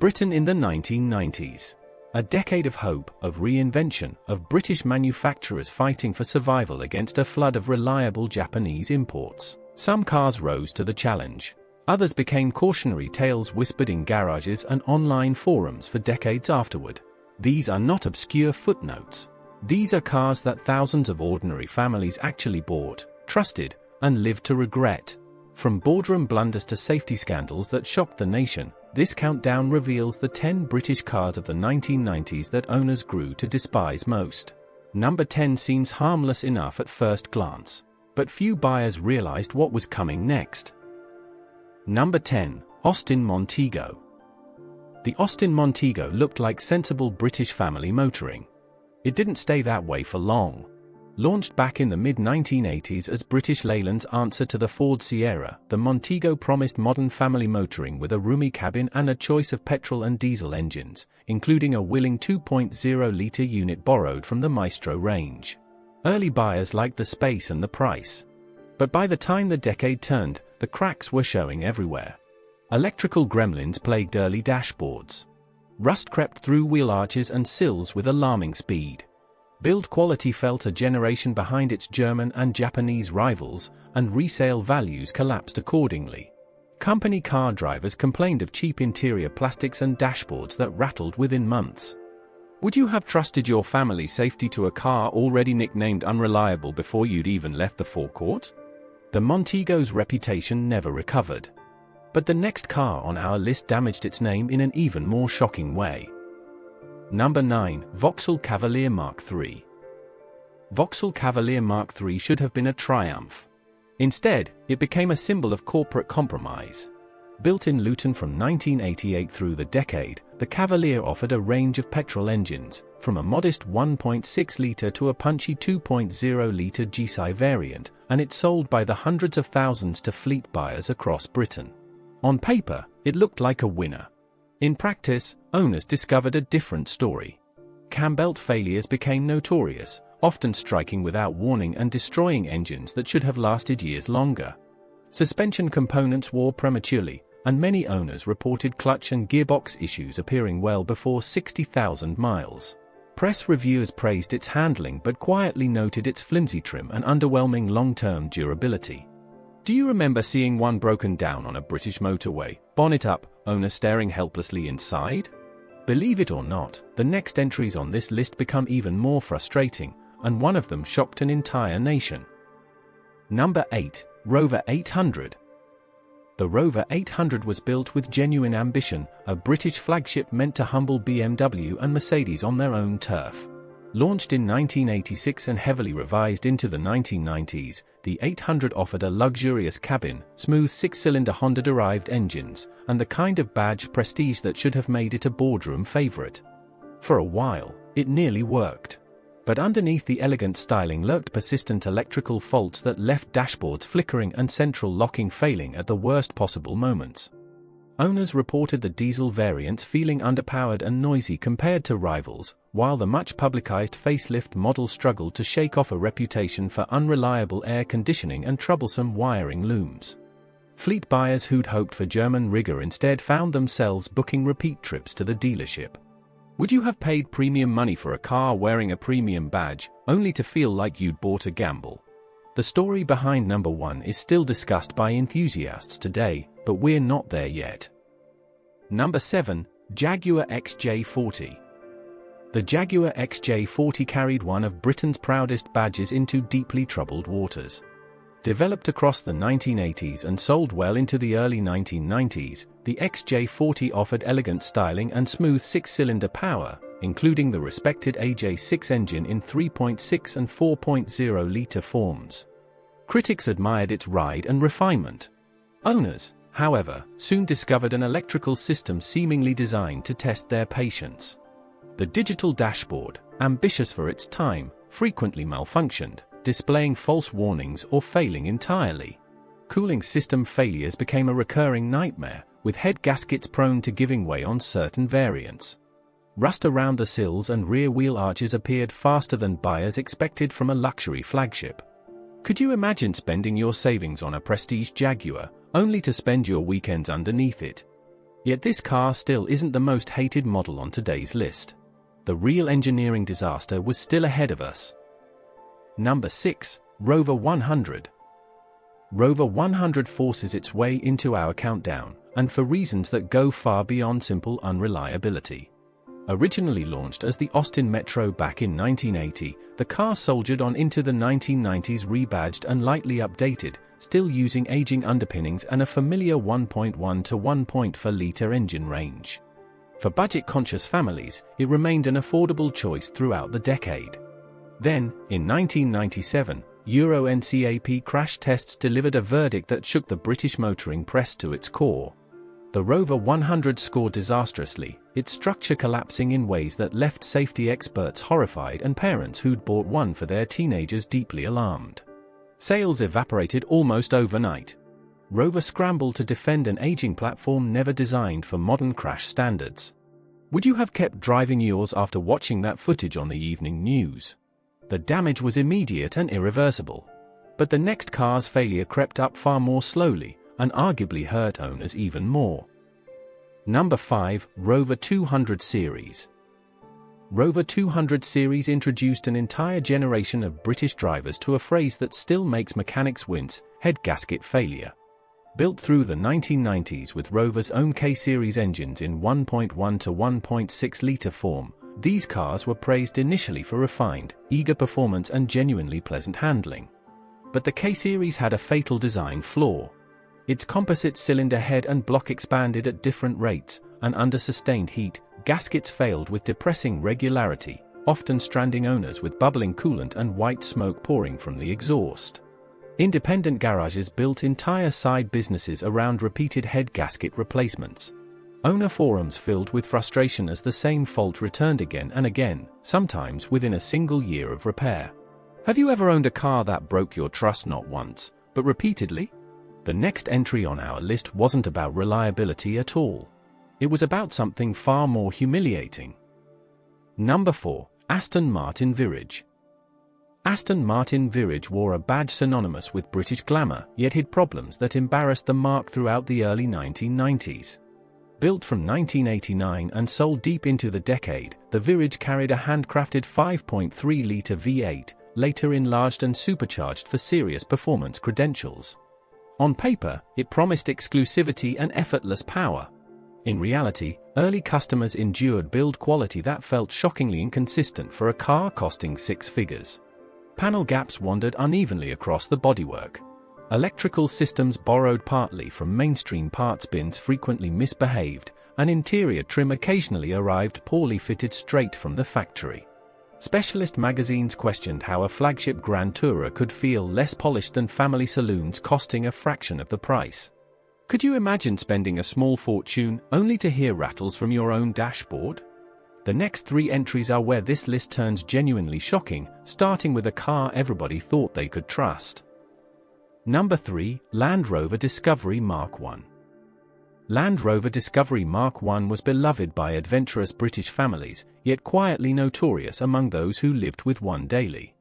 Britain in the 1990s. A decade of hope, of reinvention, of British manufacturers fighting for survival against a flood of reliable Japanese imports. Some cars rose to the challenge. Others became cautionary tales whispered in garages and online forums for decades afterward. These are not obscure footnotes. These are cars that thousands of ordinary families actually bought, trusted, and lived to regret. From boardroom blunders to safety scandals that shocked the nation, this countdown reveals the 10 British cars of the 1990s that owners grew to despise most. Number 10 seems harmless enough at first glance, but few buyers realized what was coming next. Number 10. Austin Montego. The Austin Montego looked like sensible British family motoring. It didn't stay that way for long. Launched back in the mid-1980s as British Leyland's answer to the Ford Sierra, the Montego promised modern family motoring with a roomy cabin and a choice of petrol and diesel engines, including a willing 2.0-litre unit borrowed from the Maestro range. Early buyers liked the space and the price. But by the time the decade turned, the cracks were showing everywhere. Electrical gremlins plagued early dashboards. Rust crept through wheel arches and sills with alarming speed. Build quality felt a generation behind its German and Japanese rivals, and resale values collapsed accordingly. Company car drivers complained of cheap interior plastics and dashboards that rattled within months. Would you have trusted your family's safety to a car already nicknamed unreliable before you'd even left the forecourt? The Montego's reputation never recovered. But the next car on our list damaged its name in an even more shocking way. Number 9. Vauxhall Cavalier Mk3. Vauxhall Cavalier Mk3 should have been a triumph. Instead, it became a symbol of corporate compromise. Built in Luton from 1988 through the decade, the Cavalier offered a range of petrol engines, from a modest 1.6-litre to a punchy 2.0-litre GSI variant, and it sold by the hundreds of thousands to fleet buyers across Britain. On paper, it looked like a winner. In practice, owners discovered a different story. Cam belt failures became notorious, often striking without warning and destroying engines that should have lasted years longer. Suspension components wore prematurely, and many owners reported clutch and gearbox issues appearing well before 60,000 miles. Press reviewers praised its handling but quietly noted its flimsy trim and underwhelming long-term durability. Do you remember seeing one broken down on a British motorway, bonnet up, owner staring helplessly inside? Believe it or not, the next entries on this list become even more frustrating, and one of them shocked an entire nation. Number 8. Rover 800. The Rover 800 was built with genuine ambition, a British flagship meant to humble BMW and Mercedes on their own turf. Launched in 1986 and heavily revised into the 1990s, the 800 offered a luxurious cabin, smooth six-cylinder Honda-derived engines, and the kind of badge prestige that should have made it a boardroom favorite. For a while, it nearly worked. But underneath the elegant styling lurked persistent electrical faults that left dashboards flickering and central locking failing at the worst possible moments. Owners reported the diesel variants feeling underpowered and noisy compared to rivals, while the much-publicized facelift model struggled to shake off a reputation for unreliable air conditioning and troublesome wiring looms. Fleet buyers who'd hoped for German rigor instead found themselves booking repeat trips to the dealership. Would you have paid premium money for a car wearing a premium badge, only to feel like you'd bought a gamble? The story behind number 1 is still discussed by enthusiasts today, but we're not there yet. Number 7. Jaguar XJ40. The Jaguar XJ40 carried one of Britain's proudest badges into deeply troubled waters. Developed across the 1980s and sold well into the early 1990s, the XJ40 offered elegant styling and smooth six-cylinder power, including the respected AJ6 engine in 3.6 and 4.0-litre forms. Critics admired its ride and refinement. Owners, however, soon discovered an electrical system seemingly designed to test their patience. The digital dashboard, ambitious for its time, frequently malfunctioned, displaying false warnings or failing entirely. Cooling system failures became a recurring nightmare, with head gaskets prone to giving way on certain variants. Rust around the sills and rear wheel arches appeared faster than buyers expected from a luxury flagship. Could you imagine spending your savings on a prestige Jaguar, only to spend your weekends underneath it? Yet this car still isn't the most hated model on today's list. The real engineering disaster was still ahead of us. Number 6. Rover 100. Rover 100 forces its way into our countdown, and for reasons that go far beyond simple unreliability. Originally launched as the Austin Metro back in 1980, the car soldiered on into the 1990s rebadged and lightly updated, still using aging underpinnings and a familiar 1.1 to 1.4-litre engine range. For budget-conscious families, it remained an affordable choice throughout the decade. Then, in 1997, Euro NCAP crash tests delivered a verdict that shook the British motoring press to its core. The Rover 100 scored disastrously, its structure collapsing in ways that left safety experts horrified and parents who'd bought one for their teenagers deeply alarmed. Sales evaporated almost overnight. Rover scrambled to defend an aging platform never designed for modern crash standards. Would you have kept driving yours after watching that footage on the evening news? The damage was immediate and irreversible. But the next car's failure crept up far more slowly, and arguably hurt owners even more. Number 5. Rover 200 Series. Rover 200 Series introduced an entire generation of British drivers to a phrase that still makes mechanics wince: head gasket failure. Built through the 1990s with Rover's own K-Series engines in 1.1 to 1.6-litre form, these cars were praised initially for refined, eager performance and genuinely pleasant handling. But the K-Series had a fatal design flaw. Its composite cylinder head and block expanded at different rates, and under sustained heat, gaskets failed with depressing regularity, often stranding owners with bubbling coolant and white smoke pouring from the exhaust. Independent garages built entire side businesses around repeated head gasket replacements. Owner forums filled with frustration as the same fault returned again and again, sometimes within a single year of repair. Have you ever owned a car that broke your trust not once, but repeatedly? The next entry on our list wasn't about reliability at all. It was about something far more humiliating. Number 4. Aston Martin Virage. Aston Martin Virage wore a badge synonymous with British glamour, yet hid problems that embarrassed the marque throughout the early 1990s. Built from 1989 and sold deep into the decade, the Virage carried a handcrafted 5.3-litre V8, later enlarged and supercharged for serious performance credentials. On paper, it promised exclusivity and effortless power. In reality, early customers endured build quality that felt shockingly inconsistent for a car costing six figures. Panel gaps wandered unevenly across the bodywork. Electrical systems borrowed partly from mainstream parts bins frequently misbehaved, and interior trim occasionally arrived poorly fitted straight from the factory. Specialist magazines questioned how a flagship Grand Tourer could feel less polished than family saloons costing a fraction of the price. Could you imagine spending a small fortune only to hear rattles from your own dashboard? The next 3 entries are where this list turns genuinely shocking, starting with a car everybody thought they could trust. Number 3. Land Rover Discovery Mk1. Land Rover Discovery Mk1 was beloved by adventurous British families, yet quietly notorious among those who lived with one daily.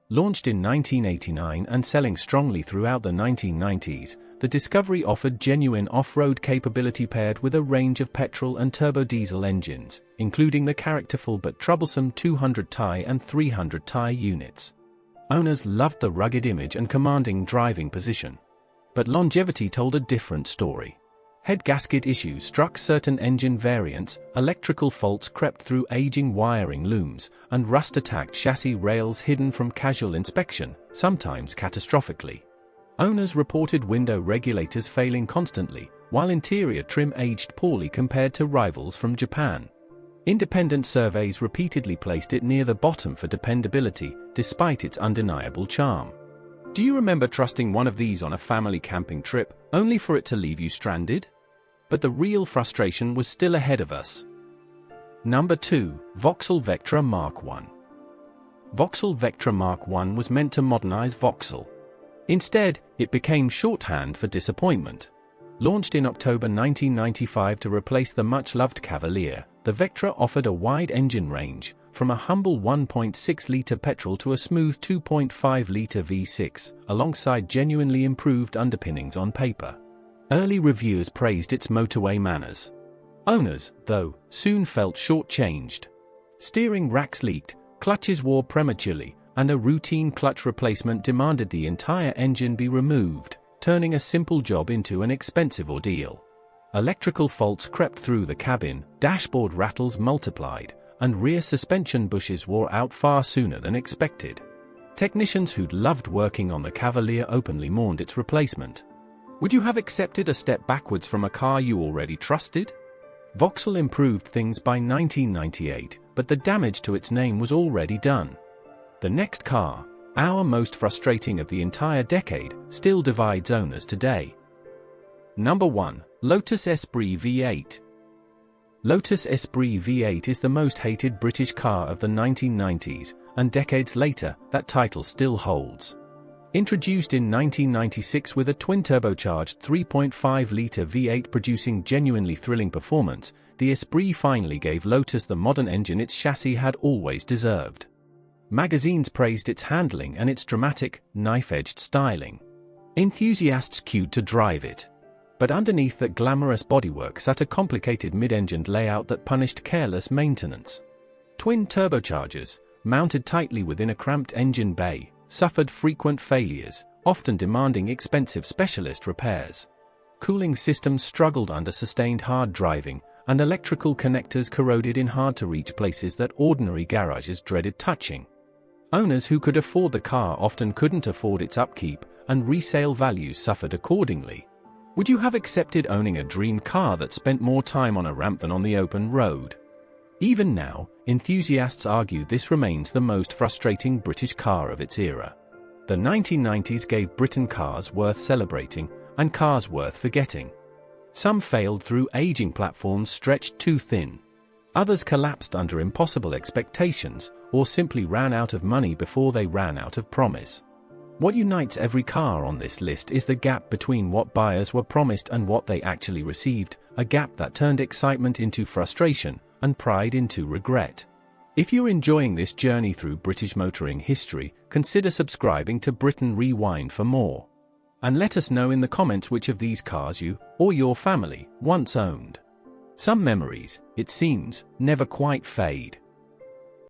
Launched in 1989 and selling strongly throughout the 1990s, the Discovery offered genuine off-road capability paired with a range of petrol and turbo-diesel engines, including the characterful but troublesome 200-tie and 300-tie units. Owners loved the rugged image and commanding driving position. But longevity told a different story. Head gasket issues struck certain engine variants, electrical faults crept through aging wiring looms, and rust attacked chassis rails hidden from casual inspection, sometimes catastrophically. Owners reported window regulators failing constantly, while interior trim aged poorly compared to rivals from Japan. Independent surveys repeatedly placed it near the bottom for dependability, despite its undeniable charm. Do you remember trusting one of these on a family camping trip, only for it to leave you stranded? But the real frustration was still ahead of us. Number 2. Vauxhall Vectra Mk1. Vauxhall Vectra Mk1 was meant to modernize Vauxhall. Instead, it became shorthand for disappointment. Launched in October 1995 to replace the much-loved Cavalier, the Vectra offered a wide engine range, from a humble 1.6-litre petrol to a smooth 2.5-litre V6, alongside genuinely improved underpinnings on paper. Early reviewers praised its motorway manners. Owners, though, soon felt short-changed. Steering racks leaked, clutches wore prematurely, and a routine clutch replacement demanded the entire engine be removed, turning a simple job into an expensive ordeal. Electrical faults crept through the cabin, dashboard rattles multiplied, and rear suspension bushes wore out far sooner than expected. Technicians who'd loved working on the Cavalier openly mourned its replacement. Would you have accepted a step backwards from a car you already trusted? Vauxhall improved things by 1998, but the damage to its name was already done. The next car, our most frustrating of the entire decade, still divides owners today. Number 1. Lotus Esprit V8. Lotus Esprit V8 is the most hated British car of the 1990s, and decades later, that title still holds. Introduced in 1996 with a twin-turbocharged 3.5-litre V8 producing genuinely thrilling performance, the Esprit finally gave Lotus the modern engine its chassis had always deserved. Magazines praised its handling and its dramatic, knife-edged styling. Enthusiasts queued to drive it. But underneath that glamorous bodywork sat a complicated mid-engined layout that punished careless maintenance. Twin turbochargers, mounted tightly within a cramped engine bay, suffered frequent failures, often demanding expensive specialist repairs. Cooling systems struggled under sustained hard driving, and electrical connectors corroded in hard-to-reach places that ordinary garages dreaded touching. Owners who could afford the car often couldn't afford its upkeep, and resale values suffered accordingly. Would you have accepted owning a dream car that spent more time on a ramp than on the open road? Even now, enthusiasts argue this remains the most frustrating British car of its era. The 1990s gave Britain cars worth celebrating, and cars worth forgetting. Some failed through aging platforms stretched too thin. Others collapsed under impossible expectations, or simply ran out of money before they ran out of promise. What unites every car on this list is the gap between what buyers were promised and what they actually received, a gap that turned excitement into frustration, and pride into regret. If you're enjoying this journey through British motoring history, consider subscribing to Britain Rewind for more. And let us know in the comments which of these cars you, or your family, once owned. Some memories, it seems, never quite fade.